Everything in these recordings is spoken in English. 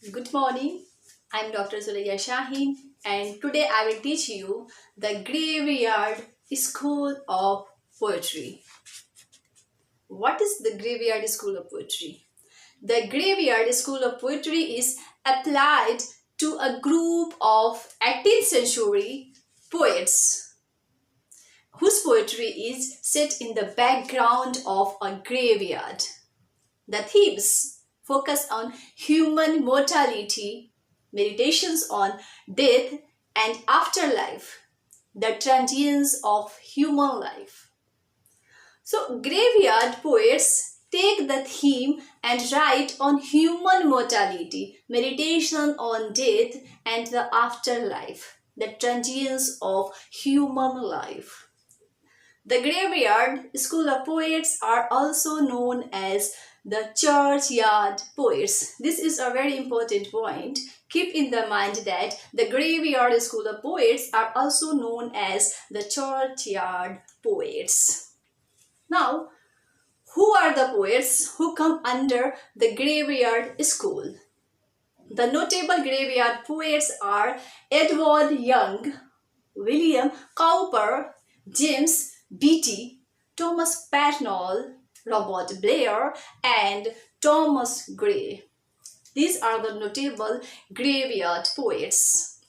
Good morning. I'm Dr. Suraiya Shahin and today I will teach you the Graveyard School of Poetry. What is the Graveyard School of Poetry? The Graveyard School of Poetry is applied to a group of 18th century poets whose poetry is set in the background of a graveyard. The themes focus on human mortality, meditations on death and afterlife, the transience of human life. So, graveyard poets take the theme and write on human mortality, meditation on death and the afterlife, the transience of human life. The Graveyard School of Poets are also known as the churchyard poets. This is a very important point. Keep in the mind that the Graveyard School of Poets are also known as the churchyard poets. Now, who are the poets who come under the Graveyard School? The notable graveyard poets are Edward Young, William Cowper, James Beattie, Thomas Patnell, Robert Blair, and Thomas Gray. These are the notable graveyard poets.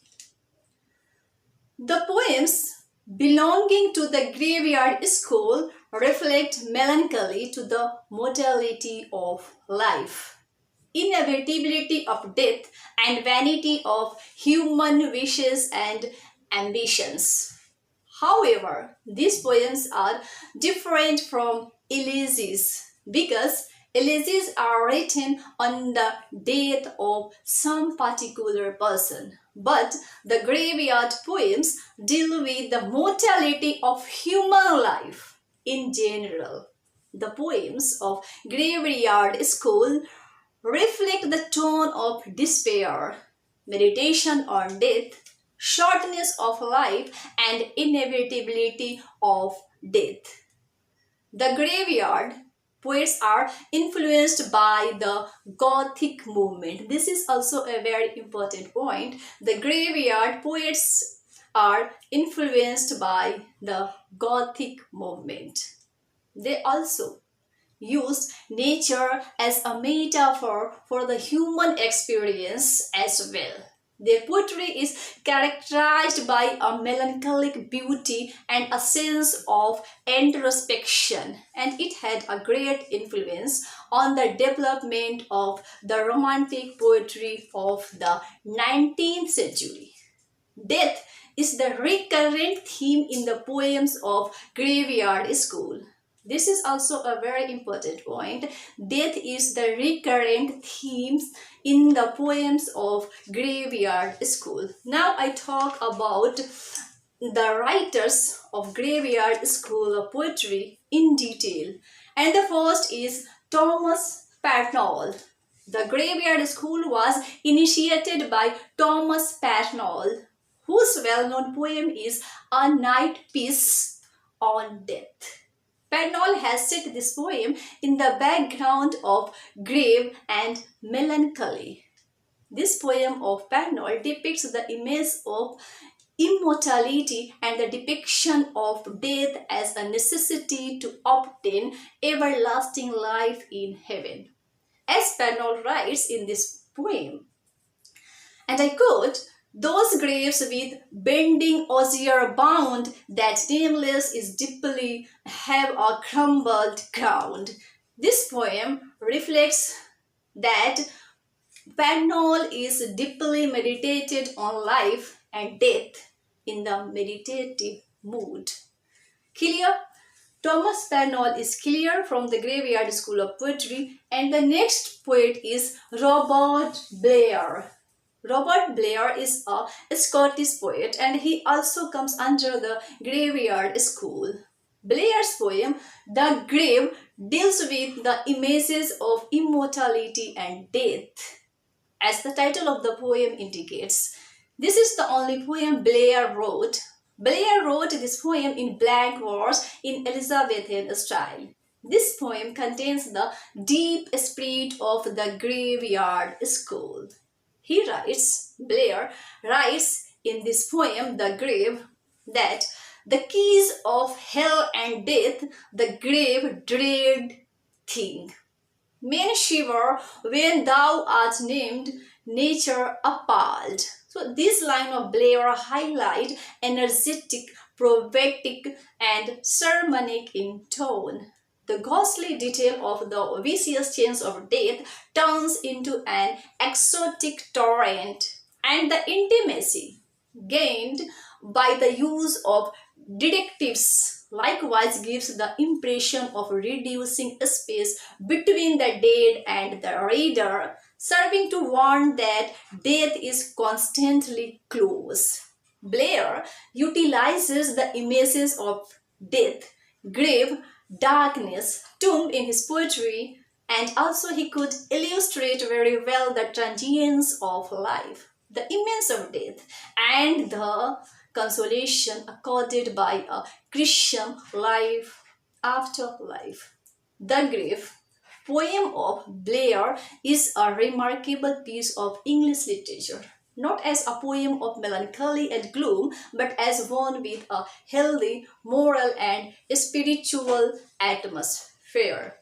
The poems belonging to the graveyard school reflect melancholy to the mortality of life, inevitability of death, and vanity of human wishes and ambitions. However, these poems are different from elegies because elegies are written on the death of some particular person. But the graveyard poems deal with the mortality of human life in general. The poems of graveyard school reflect the tone of despair, meditation on death, shortness of life, and inevitability of death. The graveyard poets are influenced by the Gothic movement. This is also a very important point. The graveyard poets are influenced by the Gothic movement. They also used nature as a metaphor for the human experience as well. Their poetry is characterized by a melancholic beauty and a sense of introspection, and it had a great influence on the development of the romantic poetry of the 19th century. Death is the recurrent theme in the poems of Graveyard School. This is also a very important point. Death is the recurrent themes in the poems of Graveyard School. Now I talk about the writers of Graveyard School of Poetry in detail. And the first is Thomas Patnell. The Graveyard School was initiated by Thomas Patnell, whose well-known poem is A Night Piece on Death. Patnell has set this poem in the background of grief and melancholy. This poem of Patnell depicts the image of immortality and the depiction of death as a necessity to obtain everlasting life in heaven. As Patnell writes in this poem, and I quote, "Those graves with bending osier bound, that nameless is deeply have a crumbled ground." This poem reflects that Patnell is deeply meditated on life and death in the meditative mood. Clear? Thomas Patnell is clear from the Graveyard School of Poetry, and the next poet is Robert Blair. Robert Blair is a Scottish poet and he also comes under the Graveyard School. Blair's poem, The Grave, deals with the images of immortality and death. As the title of the poem indicates, this is the only poem Blair wrote. Blair wrote this poem in blank verse in Elizabethan style. This poem contains the deep spirit of the Graveyard School. Blair writes in this poem, The Grave, that the keys of hell and death, the grave dread thing. Men shiver when thou art named, nature appalled. So this line of Blair highlight energetic, prophetic and sermonic in tone. The ghostly detail of the vicious chains of death turns into an exotic torrent, and the intimacy gained by the use of detectives likewise gives the impression of reducing space between the dead and the reader, serving to warn that death is constantly close. Blair utilizes the images of death, grave, darkness, tomb in his poetry, and also he could illustrate very well the transience of life, the immense of death, and the consolation accorded by a Christian life after life. The Grave, poem of Blair, is a remarkable piece of English literature, not as a poem of melancholy and gloom, but as one with a healthy moral and spiritual atmosphere.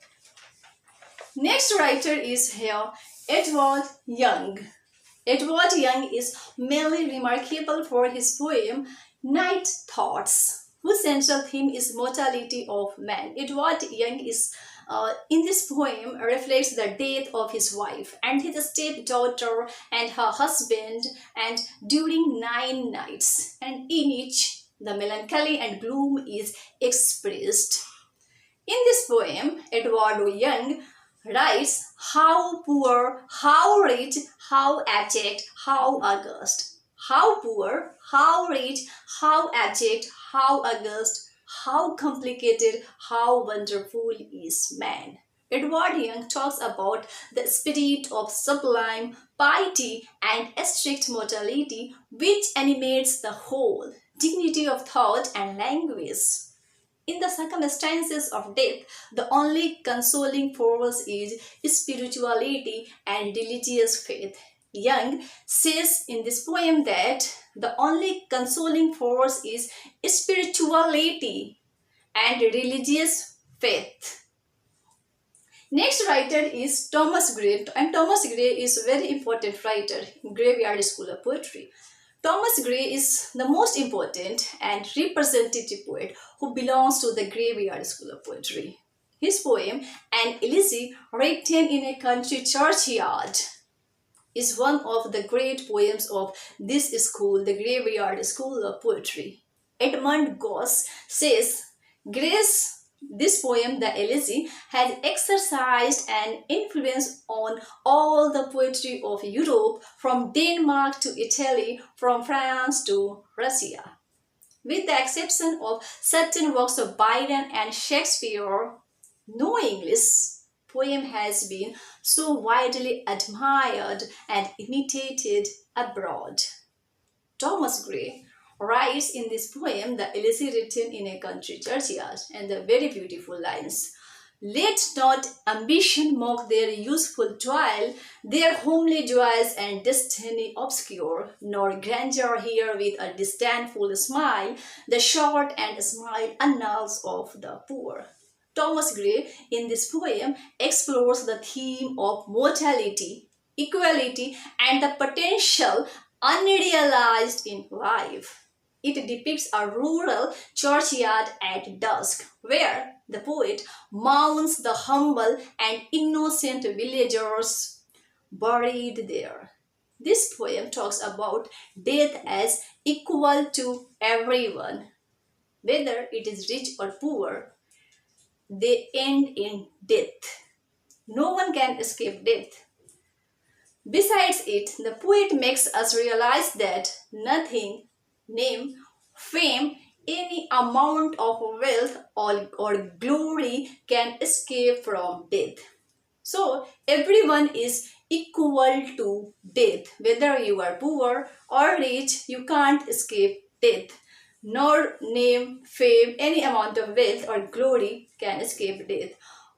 Next writer is here Edward Young. Edward Young is mainly remarkable for his poem Night Thoughts, whose central theme is mortality of man. Edward Young is in this poem reflects the death of his wife and his stepdaughter and her husband, and during 9 nights, and in each the melancholy and gloom is expressed. In this poem, Edward Young writes how poor, how rich, how abject, how august. How poor, how rich, how abject, how august, how complicated, how wonderful is man. Edward Young talks about the spirit of sublime piety and strict morality which animates the whole dignity of thought and language. In the circumstances of death, the only consoling force is spirituality and religious faith. Young says in this poem that the only consoling force is spirituality and religious faith. Next writer is Thomas Gray, and Thomas Gray is a very important writer in Graveyard School of Poetry. Thomas Gray is the most important and representative poet who belongs to the Graveyard School of Poetry. His poem, An Elegy Written in a Country Churchyard, is one of the great poems of this school, the Graveyard School of Poetry. Edmund Goss says, this poem, The Elegy, has exercised an influence on all the poetry of Europe, from Denmark to Italy, from France to Russia. With the exception of certain works of Byron and Shakespeare, no English poem has been so widely admired and imitated abroad. Thomas Gray writes in this poem, The Elegy Written in a Country Churchyard, and the very beautiful lines. Let not ambition mock their useful toil, their homely joys and destiny obscure, nor grandeur hear with a disdainful smile the short and smile annals of the poor. Thomas Gray in this poem explores the theme of mortality, equality, and the potential unrealized in life. It depicts a rural churchyard at dusk, where the poet mourns the humble and innocent villagers buried there. This poem talks about death as equal to everyone. Whether it is rich or poor, they end in death. No one can escape death. Besides it, the poet makes us realize that nothing, name, fame, any amount of wealth or glory can escape from death. So everyone is equal to death. Whether you are poor or rich, you can't escape death. Nor name, fame, any amount of wealth or glory can escape death.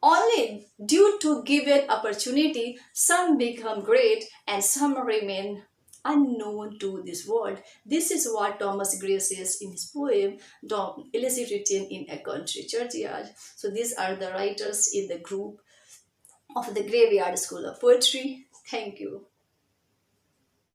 Only due to given opportunity, some become great and some remain unknown to this world. This is what Thomas Gray says in his poem, Illicit Written in a Country Churchyard. So these are the writers in the group of the Graveyard School of Poetry. Thank you.